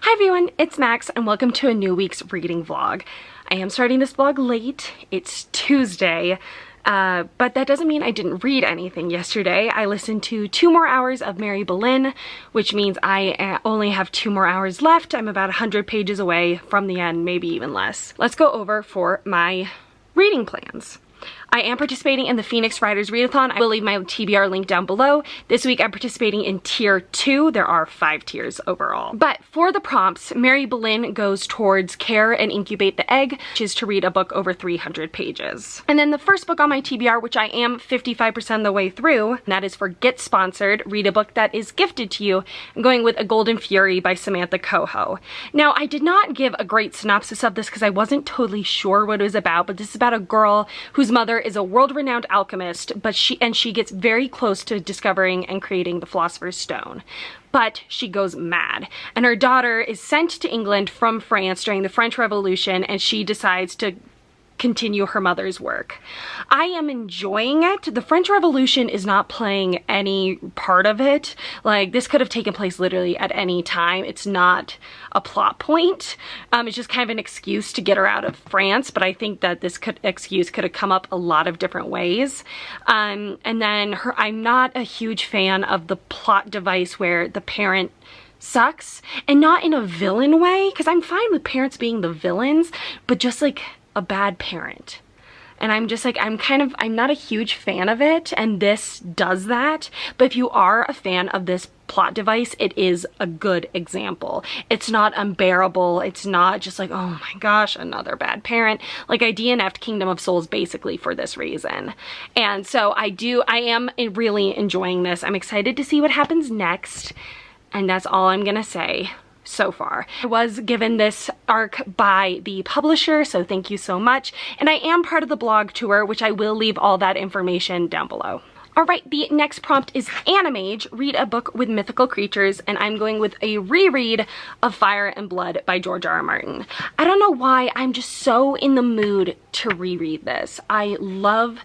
Hi everyone, it's Max and welcome to a new week's reading vlog. I am starting this vlog late. It's Tuesday, but that doesn't mean I didn't read anything yesterday. I listened to 2 more hours of Mary Boleyn, which means I only have 2 more hours left. I'm about 100 pages away from the end, maybe even less. Let's go over for my reading plans. I am participating in the Phoenix Writers Readathon. I will leave my TBR link down below. This week I'm participating in tier 2. There are 5 tiers overall. But for the prompts, Mary Boleyn goes towards Care and Incubate the Egg, which is to read a book over 300 pages. And then the first book on my TBR, which I am 55% of the way through, and that is for Get Sponsored, read a book that is gifted to you. I'm going with A Golden Fury by Samantha Coho. Now, I did not give a great synopsis of this because I wasn't totally sure what it was about, but this is about a girl whose mother is a world-renowned alchemist, but she gets very close to discovering and creating the Philosopher's Stone. But she goes mad, and her daughter is sent to England from France during the French Revolution, and she decides to continue her mother's work. I am enjoying it. The French Revolution is not playing any part of it. Like, this could have taken place literally at any time. It's not a plot point. It's just kind of an excuse to get her out of France, but I think that this excuse could have come up a lot of different ways. And then I'm not a huge fan of the plot device where the parent sucks, and not in a villain way, because I'm fine with parents being the villains, but just like a bad parent. And I'm just like, I'm not a huge fan of it, and this does that. But if you are a fan of this plot device, it is a good example. It's not unbearable. It's not just like, oh my gosh, another bad parent. Like, I DNF'd Kingdom of Souls basically for this reason. And so I am really enjoying this. I'm excited to see what happens next. And that's all I'm gonna say so far. I was given this arc by the publisher, so thank you so much. And I am part of the blog tour, which I will leave all that information down below. Alright, the next prompt is Animage, read a book with mythical creatures, and I'm going with a reread of Fire and Blood by George R.R. Martin. I don't know why, I'm just so in the mood to reread this. I love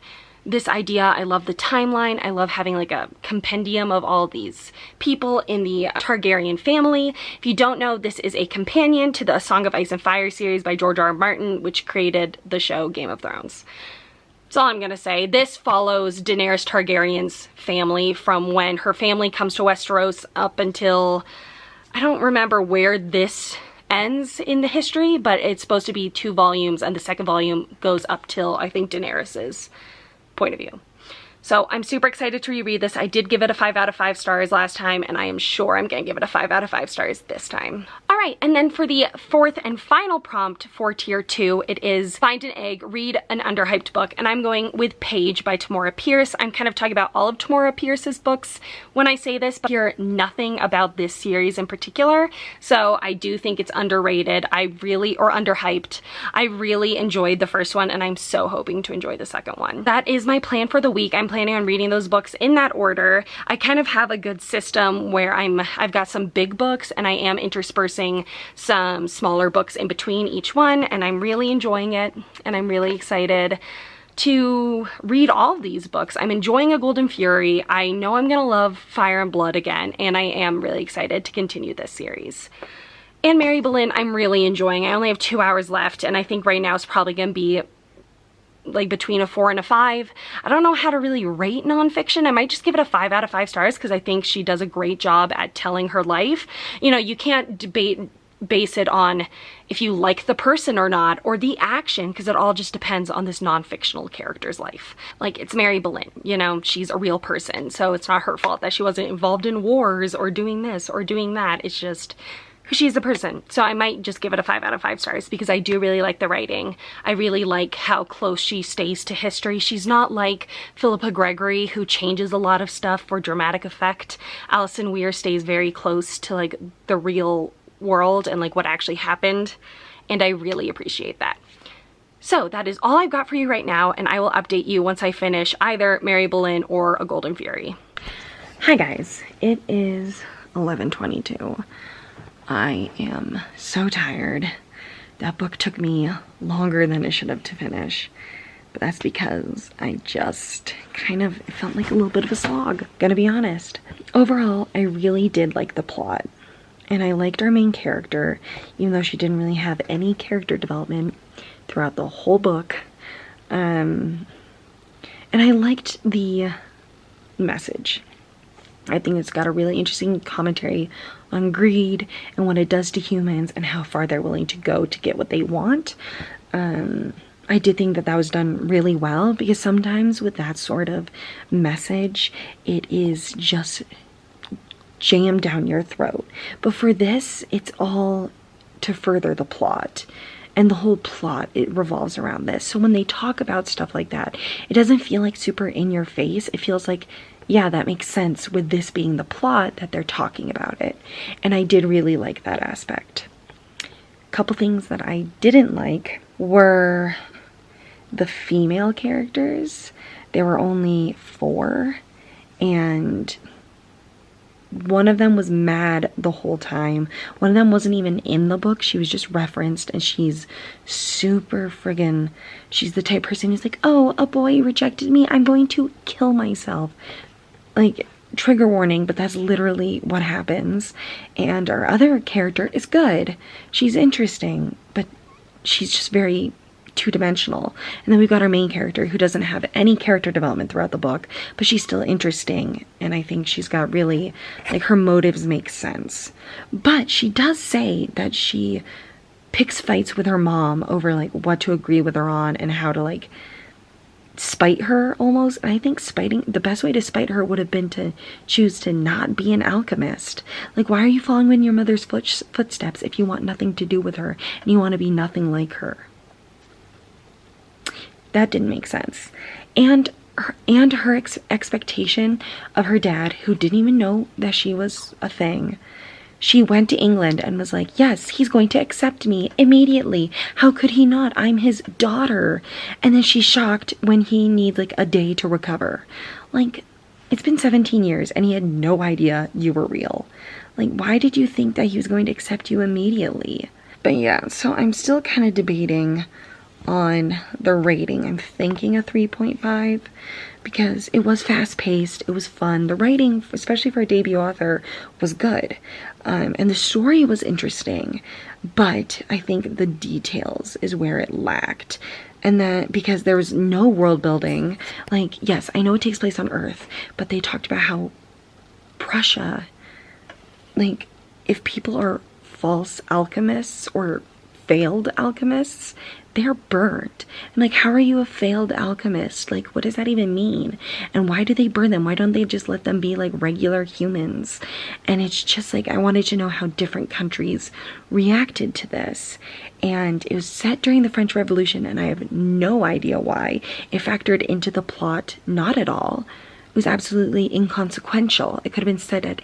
this idea. I love the timeline. I love having like a compendium of all these people in the Targaryen family. If you don't know, this is a companion to the A Song of Ice and Fire series by George R.R. Martin, which created the show Game of Thrones. That's all I'm gonna say. This follows Daenerys Targaryen's family from when her family comes to Westeros up until, I don't remember where this ends in the history, but it's supposed to be 2 volumes, and the second volume goes up till, I think, Daenerys's point of view. So I'm super excited to reread this. I did give it a 5 out of 5 stars last time, and I am sure I'm gonna give it a 5 out of 5 stars this time. All right, and then for the 4th and final prompt for tier 2, it is Find an Egg, read an underhyped book, and I'm going with Paige by Tamora Pierce. I'm kind of talking about all of Tamora Pierce's books when I say this, but I hear nothing about this series in particular, so I do think it's underrated. Or underhyped. I really enjoyed the first one, and I'm so hoping to enjoy the second one. That is my plan for the week. I'm planning on reading those books in that order. I kind of have a good system where I've got some big books, and I am interspersing some smaller books in between each one, and I'm really enjoying it, and I'm really excited to read all of these books. I'm enjoying A Golden Fury. I know I'm gonna love Fire and Blood again, and I am really excited to continue this series. And Mary Boleyn, I'm really enjoying. I only have 2 hours left, and I think right now it's probably gonna be like between a 4 and a 5. I don't know how to really rate nonfiction. I might just give it a 5 out of 5 stars because I think she does a great job at telling her life. You know, you can't base it on if you like the person or not, or the action, because it all just depends on this non-fictional character's life. Like, it's Mary Boleyn, you know, she's a real person, so it's not her fault that she wasn't involved in wars or doing this or doing that. It's just who she is a person. So I might just give it a 5 out of 5 stars because I do really like the writing. I really like how close she stays to history. She's not like Philippa Gregory, who changes a lot of stuff for dramatic effect. Alison Weir stays very close to like the real world and like what actually happened, and I really appreciate that. So that is all I've got for you right now, and I will update you once I finish either Mary Boleyn or A Golden Fury. Hi guys, it is 11:22. I am so tired. That book took me longer than it should have to finish, but that's because I just it felt like a little bit of a slog, gonna be honest. Overall, I really did like the plot. And I liked our main character, even though she didn't really have any character development throughout the whole book. And I liked the message. I think it's got a really interesting commentary on greed and what it does to humans and how far they're willing to go to get what they want. I did think that that was done really well, because sometimes with that sort of message, it is just jammed down your throat. But for this, it's all to further the plot. And the whole plot, it revolves around this. So when they talk about stuff like that, it doesn't feel like super in your face. It feels like, yeah, that makes sense with this being the plot that they're talking about it. And I did really like that aspect. A couple things that I didn't like were the female characters. There were only 4, and one of them was mad the whole time. One of them wasn't even in the book. She was just referenced, and she's super friggin', she's the type of person who's like, oh, a boy rejected me, I'm going to kill myself. Like, trigger warning, but that's literally what happens. And our other character is good. She's interesting, but she's just very two-dimensional. And then we've got our main character who doesn't have any character development throughout the book, but she's still interesting, and I think she's got really, like, her motives make sense. But she does say that she picks fights with her mom over, like, what to agree with her on and how to, like, spite her almost. And I think the best way to spite her would have been to choose to not be an alchemist. Like, why are you following in your mother's footsteps if you want nothing to do with her and you want to be nothing like her? That didn't make sense. And her expectation of her dad, who didn't even know that she was a thing. She went to England and was like, yes, he's going to accept me immediately. How could he not? I'm his daughter. And then she's shocked when he needs like a day to recover. Like, it's been 17 years and he had no idea you were real. Like, why did you think that he was going to accept you immediately? But yeah, so I'm still kind of debating on the rating. I'm thinking a 3.5 because it was fast-paced, it was fun. The writing, especially for a debut author, was good. And the story was interesting, but I think the details is where it lacked. And that because there was no world building. Like, yes, I know it takes place on Earth, but they talked about how Prussia, like, if people are false alchemists or failed alchemists, they're burned. And like, how are you a failed alchemist? Like, what does that even mean? And why do they burn them? Why don't they just let them be like regular humans? And it's just like, I wanted to know how different countries reacted to this. And it was set during the French Revolution, and I have no idea why. It factored into the plot not at all. It was absolutely inconsequential. It could have been set at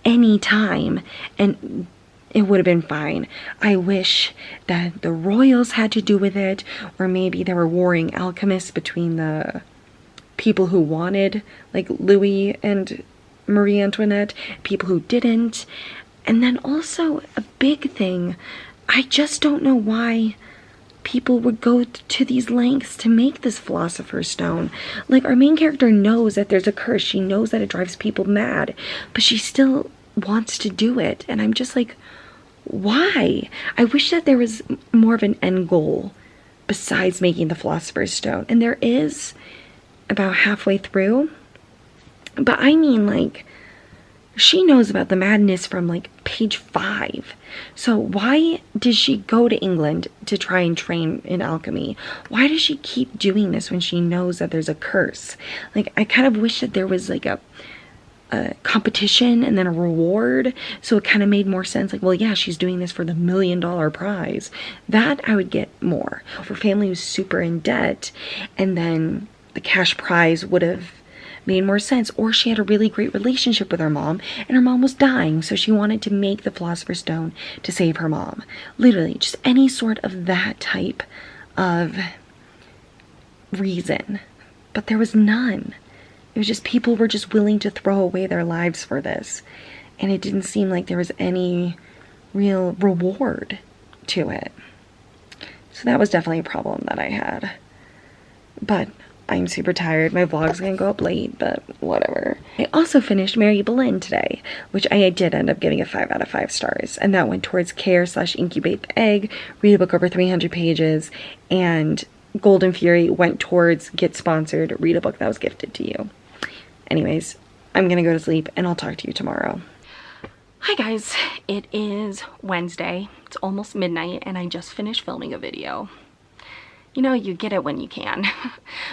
any time, and it would have been fine. I wish that the royals had to do with it, or maybe there were warring alchemists between the people who wanted, like Louis and Marie Antoinette, people who didn't. And then also a big thing, I just don't know why people would go to these lengths to make this Philosopher's Stone. Like, our main character knows that there's a curse. She knows that it drives people mad, but she still wants to do it. And I'm just like, why? I wish that there was more of an end goal besides making the Philosopher's Stone. And there is about halfway through. But I mean, like, she knows about the madness from like page 5. So why did she go to England to try and train in alchemy? Why does she keep doing this when she knows that there's a curse? Like, I kind of wish that there was like a competition and then a reward, so it kind of made more sense. Like, well, yeah, she's doing this for the $1 million prize. That I would get more. If her family was super in debt, and then the cash prize would have made more sense. Or she had a really great relationship with her mom, and her mom was dying, so she wanted to make the Philosopher's Stone to save her mom. Literally, just any sort of that type of reason. But there was none. It was just people were just willing to throw away their lives for this. And it didn't seem like there was any real reward to it. So that was definitely a problem that I had. But I'm super tired. My vlog's gonna go up late, but whatever. I also finished Mary Boleyn today, which I did end up giving a 5 out of 5 stars. And that went towards Care/Incubate the Egg, read a book over 300 pages, and Golden Fury went towards Get Sponsored, read a book that was gifted to you. Anyways, I'm gonna go to sleep and I'll talk to you tomorrow. Hi guys, it is Wednesday. It's almost midnight and I just finished filming a video. You know, you get it when you can.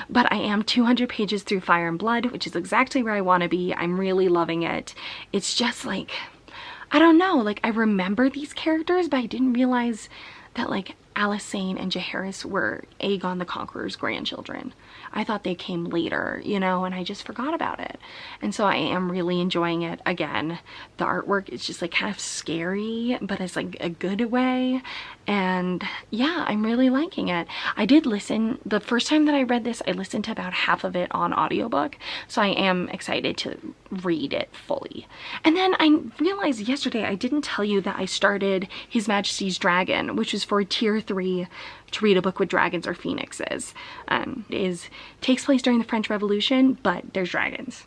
But I am 200 pages through Fire and Blood, which is exactly where I want to be. I'm really loving it. It's just like, I don't know, like I remember these characters, but I didn't realize that like Alysanne and Jaehaerys were Aegon the Conqueror's grandchildren. I thought they came later, you know, and I just forgot about it. And so I am really enjoying it. Again, the artwork is just like kind of scary, but it's like a good way. And yeah, I'm really liking it. I did listen, the first time that I read this, I listened to about half of it on audiobook. So I am excited to read it fully. And then I realized yesterday I didn't tell you that I started His Majesty's Dragon, which is for tier 3 to read a book with dragons or phoenixes. Takes place during the French Revolution, but there's dragons.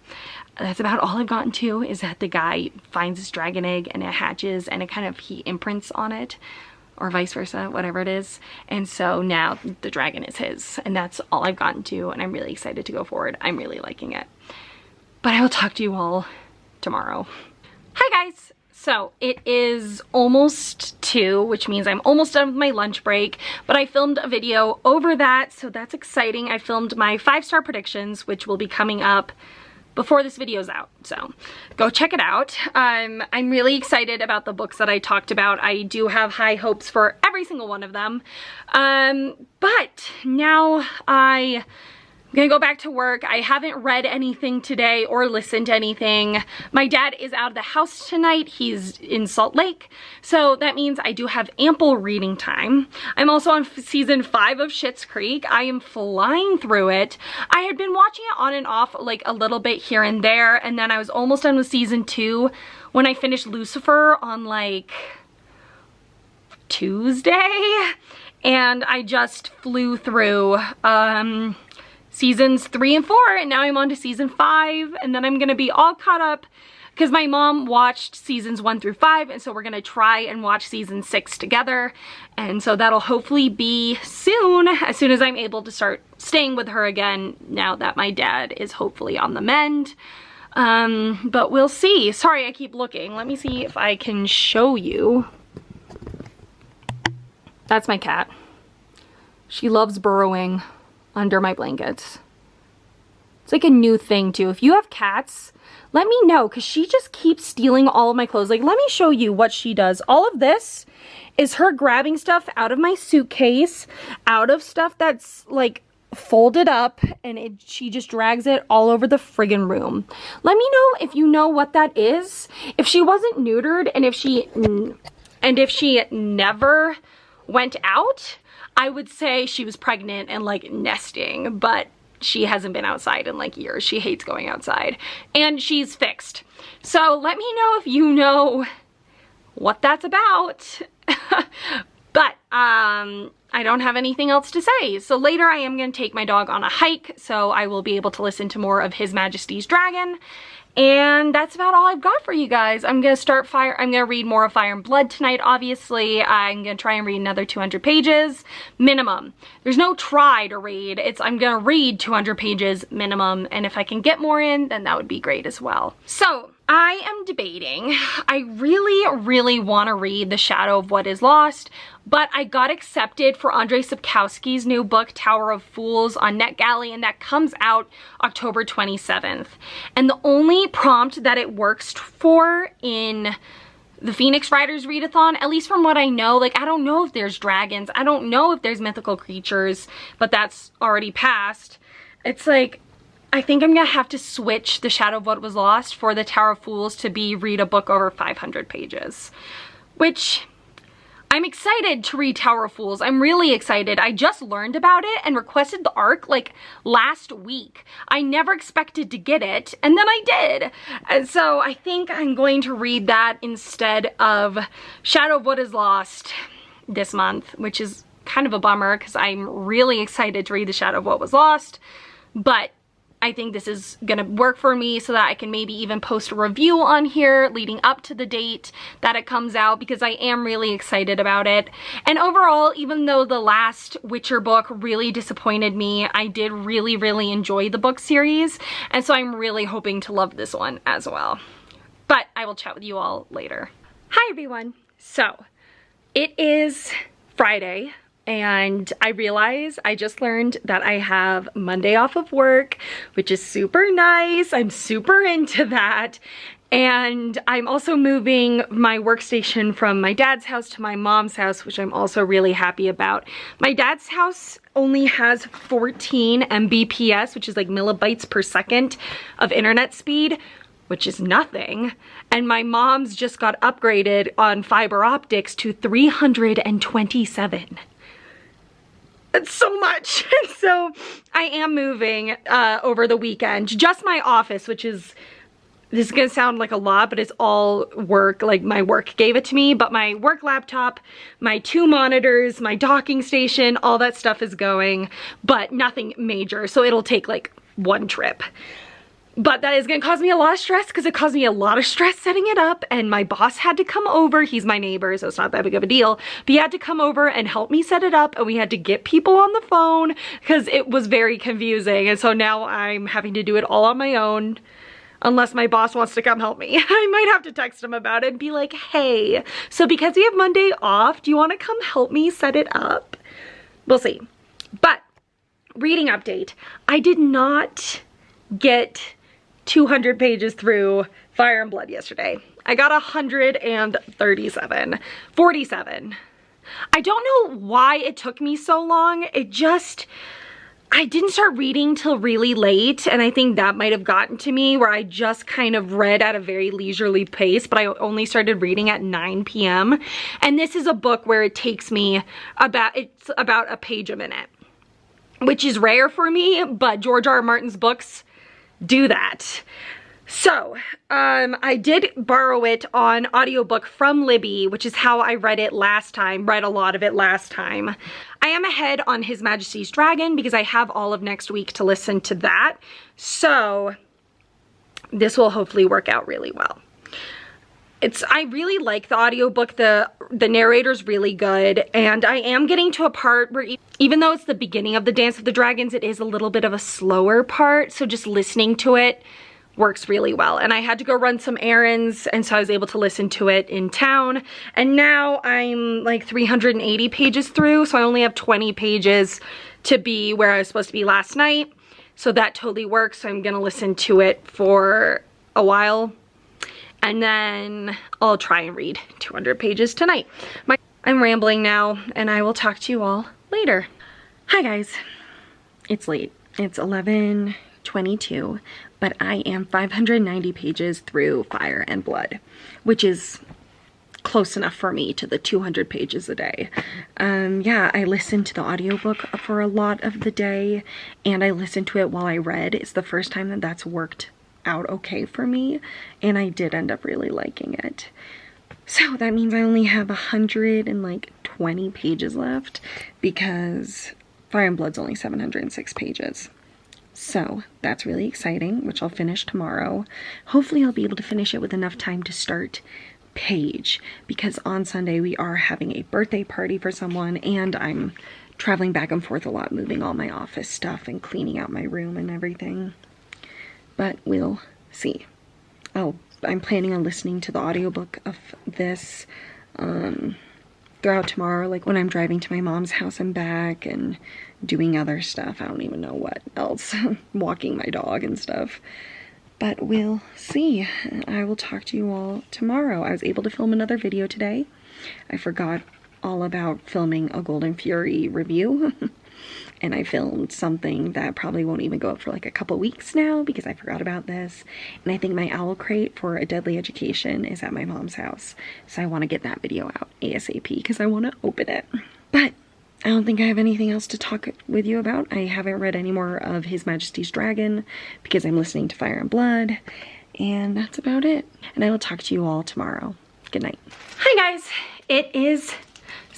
That's about all I've gotten to, is that the guy finds this dragon egg and it hatches and it kind of, he imprints on it, or vice versa, whatever it is. And so now the dragon is his, and that's all I've gotten to, and I'm really excited to go forward. I'm really liking it. But I will talk to you all tomorrow. Hi guys! So it is almost 2, which means I'm almost done with my lunch break, but I filmed a video over that, so that's exciting. I filmed my 5-star predictions, which will be coming up before this video's out, so go check it out. I'm really excited about the books that I talked about. I do have high hopes for every single one of them, but now I'm gonna go back to work. I haven't read anything today or listened to anything. My dad is out of the house tonight. He's in Salt Lake. So that means I do have ample reading time. I'm also on season 5 of Schitt's Creek. I am flying through it. I had been watching it on and off like a little bit here and there. And then I was almost done with season 2 when I finished Lucifer on like Tuesday. And I just flew through, seasons 3 and 4, and now I'm on to season 5, and then I'm gonna be all caught up because my mom watched seasons 1 through 5, and so we're gonna try and watch season 6 together. And so that'll hopefully be soon, as soon as I'm able to start staying with her again, now that my dad is hopefully on the mend. But we'll see. Sorry, I keep looking. Let me see if I can show you. That's my cat. She loves burrowing under my blankets. It's like a new thing too. If you have cats, let me know, because she just keeps stealing all of my clothes. Like, let me show you what she does. All of this is her grabbing stuff out of my suitcase, out of stuff that's like folded up, and she just drags it all over the friggin' room. Let me know if you know what that is. If she wasn't neutered, and if she never went out, I would say she was pregnant and like nesting, but she hasn't been outside in like years. She hates going outside, and she's fixed. So let me know if you know what that's about. But I don't have anything else to say. So later I am going to take my dog on a hike, so I will be able to listen to more of His Majesty's Dragon. And that's about all I've got for you guys. I'm gonna read more of Fire and Blood tonight, obviously. I'm gonna try and read another 200 pages minimum. There's no try to read. I'm gonna read 200 pages minimum, and if I can get more in, then that would be great as well. So I am debating. I really want to read The Shadow of What Is Lost, but I got accepted for Andrzej Sapkowski's new book, Tower of Fools, on NetGalley, and that comes out October 27th. And the only prompt that it works for in the Phoenix Riders Readathon, at least from what I know, like, I don't know if there's dragons, I don't know if there's mythical creatures, but that's already passed. It's like, I think I'm gonna have to switch The Shadow of What Was Lost for the Tower of Fools to be read a book over 500 pages, which I'm excited to read Tower of Fools. I'm really excited. I just learned about it and requested the ARC like last week. I never expected to get it, and then I did. And so I think I'm going to read that instead of Shadow of What Is Lost this month, which is kind of a bummer because I'm really excited to read The Shadow of What Was Lost. but I think this is gonna work for me so that I can maybe even post a review on here leading up to the date that it comes out, because I am really excited about it. And overall, even though the last Witcher book really disappointed me, I did really enjoy the book series, and so I'm really hoping to love this one as well. But I will chat with you all later. Hi everyone. So it is Friday, and I realize I just learned that I have Monday off of work, which is super nice. I'm super into that. And I'm also moving my workstation from my dad's house to my mom's house, which I'm also really happy about. My dad's house only has 14 Mbps, which is like millibytes per second of internet speed, which is nothing. And my mom's just got upgraded on fiber optics to 327. It's so much. So I am moving over the weekend. Just my office, which is, this is gonna sound like a lot, but it's all work. Like my work gave it to me, but my work laptop, my 2 monitors, my docking station, all that stuff is going, but nothing major. So it'll take like 1 trip. But that is gonna cause me a lot of stress, because it caused me a lot of stress setting it up, and my boss had to come over. He's my neighbor, so it's not that big of a deal, but he had to come over and help me set it up, and we had to get people on the phone because it was very confusing. And so now I'm having to do it all on my own, unless my boss wants to come help me. I might have to text him about it and be like, hey, so because we have Monday off, do you want to come help me set it up? We'll see. But reading update, I did not get 200 pages through Fire and Blood yesterday. I got 47. I don't know why it took me so long. I didn't start reading till really late, and I think that might have gotten to me, where I just kind of read at a very leisurely pace, but I only started reading at 9 p.m. And this is a book where it takes me about a page a minute, which is rare for me, but George R. R. Martin's books do that. So I did borrow it on audiobook from Libby, which is how I read it last time, read a lot of it last time. I am ahead on His Majesty's Dragon because I have all of next week to listen to that. So this will hopefully work out really well. I really like the audiobook. The narrator's really good, and I am getting to a part where even though it's the beginning of the Dance of the Dragons, it is a little bit of a slower part, so just listening to it works really well. And I had to go run some errands, and so I was able to listen to it in town, and now I'm like 380 pages through, so I only have 20 pages to be where I was supposed to be last night, so that totally works. So I'm gonna listen to it for a while, and then I'll try and read 200 pages tonight. I'm rambling now, and I will talk to you all later. Hi guys, it's late. It's 11:22, but I am 590 pages through Fire and Blood, which is close enough for me to the 200 pages a day. Yeah, I listened to the audiobook for a lot of the day, and I listened to it while I read. It's the first time that that's worked out okay for me, and I did end up really liking it. So that means I only have 120 pages left, because Fire and Blood's only 706 pages. So that's really exciting, which I'll finish tomorrow. Hopefully I'll be able to finish it with enough time to start Paige, because on Sunday we are having a birthday party for someone, and I'm traveling back and forth a lot, moving all my office stuff and cleaning out my room and everything. But we'll see. I'm planning on listening to the audiobook of this throughout tomorrow, like when I'm driving to my mom's house and back, and doing other stuff. I don't even know what else. Walking my dog and stuff. But we'll see. I will talk to you all tomorrow. I was able to film another video today. I forgot all about filming a Golden Fury review. And I filmed something that probably won't even go up for like a couple weeks now, because I forgot about this. And I think my owl crate for A Deadly Education is at my mom's house. So I want to get that video out ASAP, because I want to open it. But I don't think I have anything else to talk with you about. I haven't read any more of His Majesty's Dragon because I'm listening to Fire and Blood. And that's about it. And I will talk to you all tomorrow. Good night. Hi guys. It is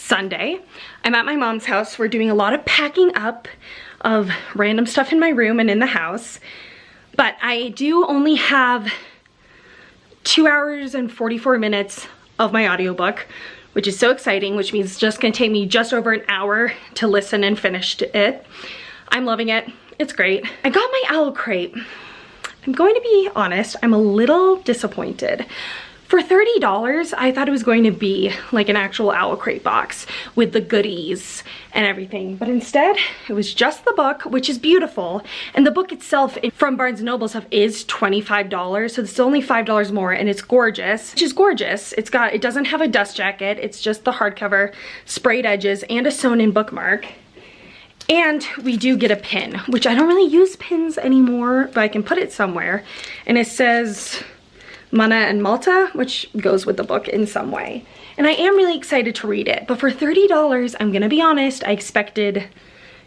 Sunday. I'm at my mom's house. We're doing a lot of packing up of random stuff in my room and in the house. But I do only have 2 hours and 44 minutes of my audiobook, which is so exciting, which means it's just gonna take me just over an hour to listen and finish it. I'm loving it. It's great. I got my owl crate. I'm going to be honest, I'm a little disappointed. For $30, I thought it was going to be like an actual owl crate box with the goodies and everything, but instead it was just the book, which is beautiful, and the book itself from Barnes & Noble stuff is $25, so it's only $5 more, and it's gorgeous, which is gorgeous. It doesn't have a dust jacket, it's just the hardcover, sprayed edges, and a sewn-in bookmark. And we do get a pin, which I don't really use pins anymore, but I can put it somewhere, and it says Mana and Malta, which goes with the book in some way. And I am really excited to read it, but for $30, I'm gonna be honest, I expected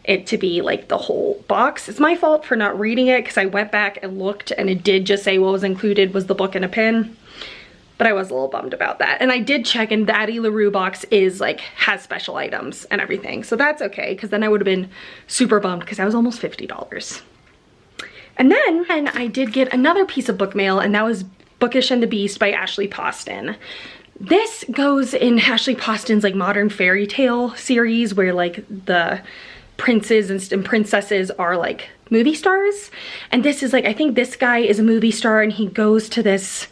it to be like the whole box. It's my fault for not reading it because I went back and looked and it did just say what was included was the book and a pin. But I was a little bummed about that. And I did check, and the Addie LaRue box is like, has special items and everything. So that's okay, because then I would have been super bummed because I was almost $50. And then I did get another piece of book mail, and that was Bookish and the Beast by Ashley Poston. This goes in Ashley Poston's like modern fairy tale series where like the princes and princesses are like movie stars. And this is like, I think this guy is a movie star and he goes to this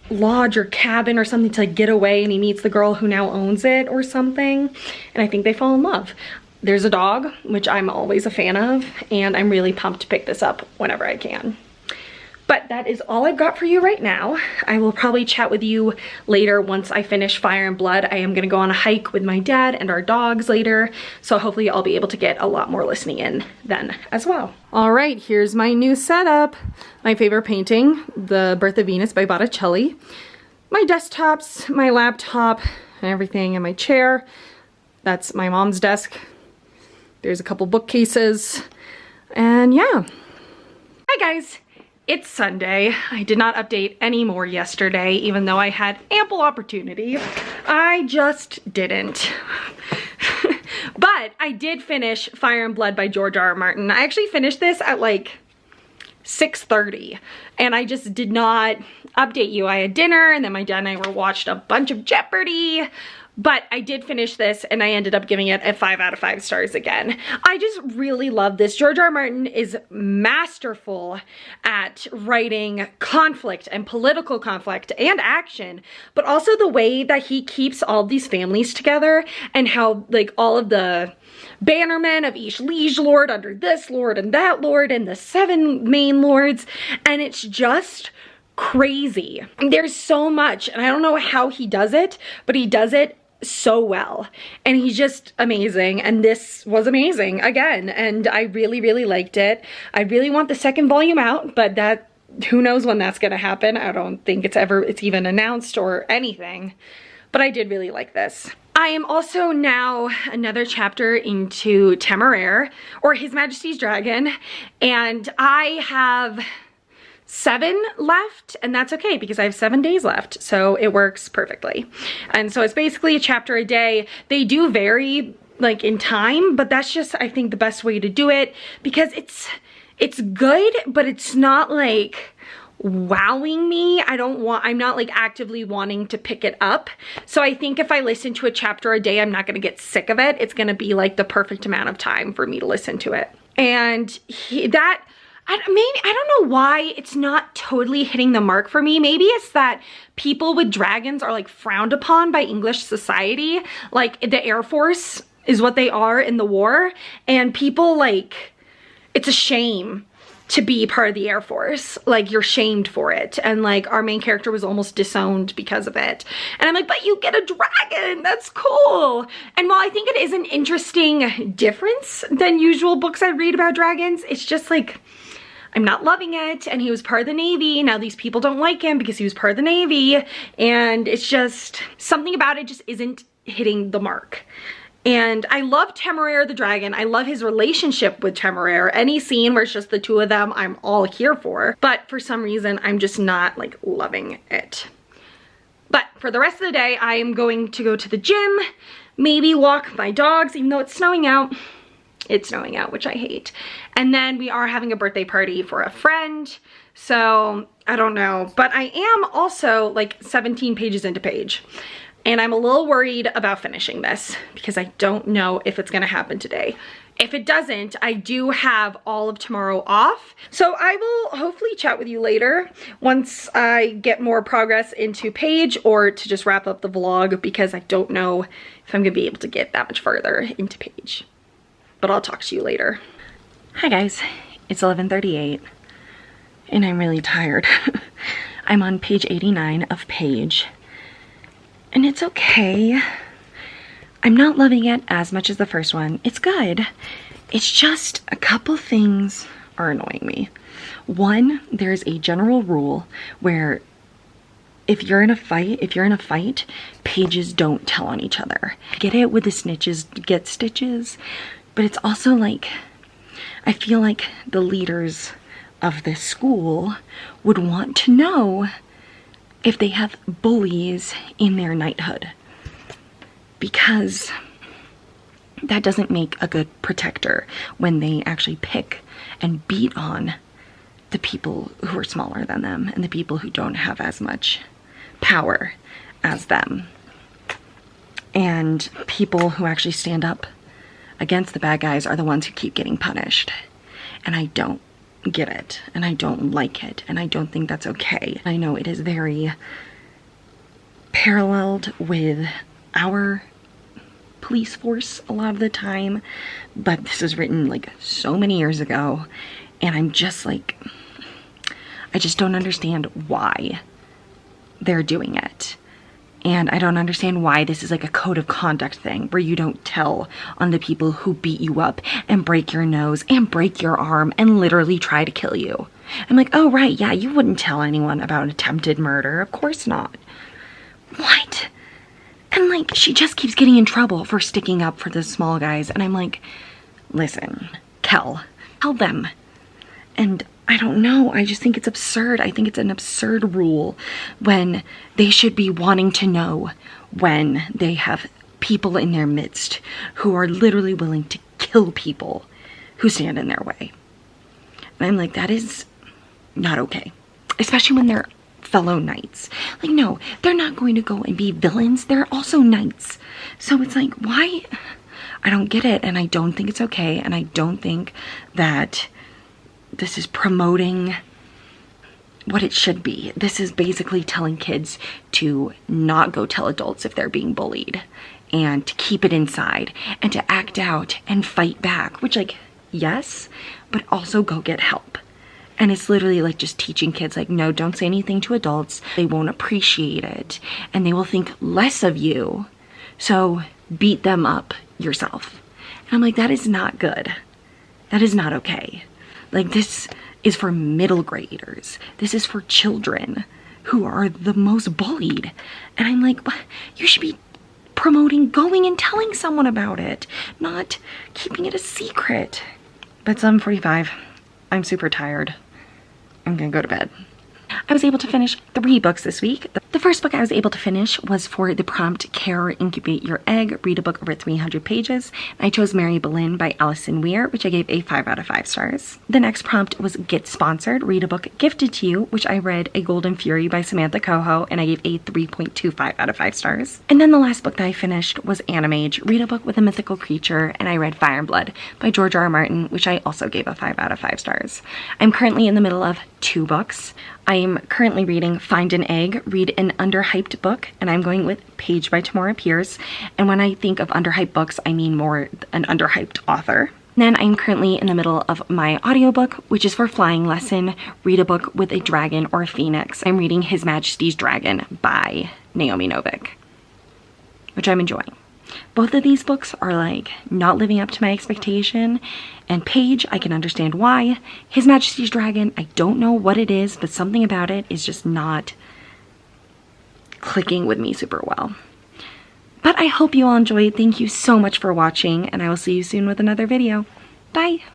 lodge or cabin or something to like get away, and he meets the girl who now owns it or something. And I think they fall in love. There's a dog, which I'm always a fan of, and I'm really pumped to pick this up whenever I can. But that is all I've got for you right now. I will probably chat with you later once I finish Fire and Blood. I am gonna go on a hike with my dad and our dogs later, so hopefully I'll be able to get a lot more listening in then as well. All right, here's my new setup. My favorite painting, The Birth of Venus by Botticelli. My desktops, my laptop, and everything, and my chair. That's my mom's desk. There's a couple bookcases, and yeah. Hi guys. It's Sunday. I did not update any more yesterday, even though I had ample opportunity. I just didn't. But I did finish Fire and Blood by George R.R. Martin. I actually finished this at like 6:30, and I just did not update you. I had dinner, and then my dad and I watched a bunch of Jeopardy. But I did finish this, and I ended up giving it a 5 out of 5 stars again. I just really love this. George R. R. Martin is masterful at writing conflict and political conflict and action, but also the way that he keeps all these families together, and how like all of the bannermen of each liege lord under this lord and that lord and the 7 main lords, and it's just crazy. There's so much, and I don't know how he does it, but he does it so well, and he's just amazing, and this was amazing again, and I really liked it. I really want the second volume out, but that, who knows when that's gonna happen. I don't think it's even announced or anything, but I did really like this. I am also now another chapter into Temeraire, or His Majesty's Dragon, and I have 7 left, and that's okay because I have 7 days left, so it works perfectly. And so it's basically a chapter a day. They do vary like in time, but that's just, I think, the best way to do it, because it's good, but it's not like wowing me. I'm not like actively wanting to pick it up. So I think if I listen to a chapter a day, I'm not gonna get sick of it. It's gonna be like the perfect amount of time for me to listen to it. And I don't know why it's not totally hitting the mark for me. Maybe it's that people with dragons are like frowned upon by English society. Like the Air Force is what they are in the war, and people like, it's a shame to be part of the Air Force. Like, you're shamed for it. And like, our main character was almost disowned because of it. And I'm like, but you get a dragon, that's cool. And while I think it is an interesting difference than usual books I read about dragons, it's just like, I'm not loving it. And he was part of the Navy. Now these people don't like him because he was part of the Navy. And it's just, something about it just isn't hitting the mark. And I love Temeraire the dragon. I love his relationship with Temeraire. Any scene where it's just the two of them, I'm all here for. But for some reason, I'm just not like loving it. But for the rest of the day, I am going to go to the gym, maybe walk my dogs, even though it's snowing out. It's snowing out, which I hate. And then we are having a birthday party for a friend. So I don't know, but I am also like 17 pages into Page. And I'm a little worried about finishing this because I don't know if it's gonna happen today. If it doesn't, I do have all of tomorrow off. So I will hopefully chat with you later once I get more progress into Page, or to just wrap up the vlog, because I don't know if I'm gonna be able to get that much further into Page. But I'll talk to you later. Hi guys, it's 11:38 and I'm really tired. I'm on page 89 of Page. And it's okay. I'm not loving it as much as the first one. It's good. It's just a couple things are annoying me. One, there's a general rule where if you're in a fight, pages don't tell on each other. Get it with the snitches get stitches, but it's also like, I feel like the leaders of this school would want to know if they have bullies in their knighthood, because that doesn't make a good protector when they actually pick and beat on the people who are smaller than them and the people who don't have as much power as them. And people who actually stand up against the bad guys are the ones who keep getting punished. And I don't get it, and I don't like it, and I don't think that's okay. I know it is very paralleled with our police force a lot of the time, but this was written like so many years ago, and I'm just like, I just don't understand why they're doing it. And I don't understand why this is like a code of conduct thing where you don't tell on the people who beat you up and break your nose and break your arm and literally try to kill you. I'm like, oh right, yeah, you wouldn't tell anyone about attempted murder. Of course not. What? And like, she just keeps getting in trouble for sticking up for the small guys. And I'm like, listen, tell them. And I don't know, I just think it's absurd. I think it's an absurd rule when they should be wanting to know when they have people in their midst who are literally willing to kill people who stand in their way. And I'm like, that is not okay. Especially when they're fellow knights. Like, no, they're not going to go and be villains. They're also knights. So it's like, why? I don't get it, and I don't think it's okay, and I don't think that this is promoting what it should be. This is basically telling kids to not go tell adults if they're being bullied, and to keep it inside, and to act out and fight back, which, like, yes, but also go get help. And it's literally like just teaching kids, like, no, don't say anything to adults. They won't appreciate it, and they will think less of you, so beat them up yourself. And I'm like, that is not good. That is not okay. Like, this is for middle graders. This is for children who are the most bullied. And I'm like, you should be promoting going and telling someone about it, not keeping it a secret. But it's 11:45. I'm super tired. I'm gonna go to bed. I was able to finish 3 books this week. The first book I was able to finish was for the prompt Care Incubate Your Egg, read a book over 300 pages. I chose Mary Boleyn by Alison Weir, which I gave a 5 out of 5 stars. The next prompt was Get Sponsored, read a book gifted to you, which I read A Golden Fury by Samantha Coho, and I gave a 3.25 out of 5 stars. And then the last book that I finished was Animage, read a book with a mythical creature, and I read Fire and Blood by George R. R. Martin, which I also gave a 5 out of 5 stars. I'm currently in the middle of 2 books. I'm currently reading Find an Egg, read an underhyped book, and I'm going with Page by Tamora Pierce. And when I think of underhyped books, I mean more an underhyped author. Then I'm currently in the middle of my audiobook, which is for Flying Lesson, read a book with a dragon or a phoenix. I'm reading His Majesty's Dragon by Naomi Novik, which I'm enjoying. Both of these books are like not living up to my expectation, and Page, I can understand why. His Majesty's Dragon, I don't know what it is, but something about it is just not clicking with me super well. But I hope you all enjoyed. Thank you so much for watching, and I will see you soon with another video. Bye!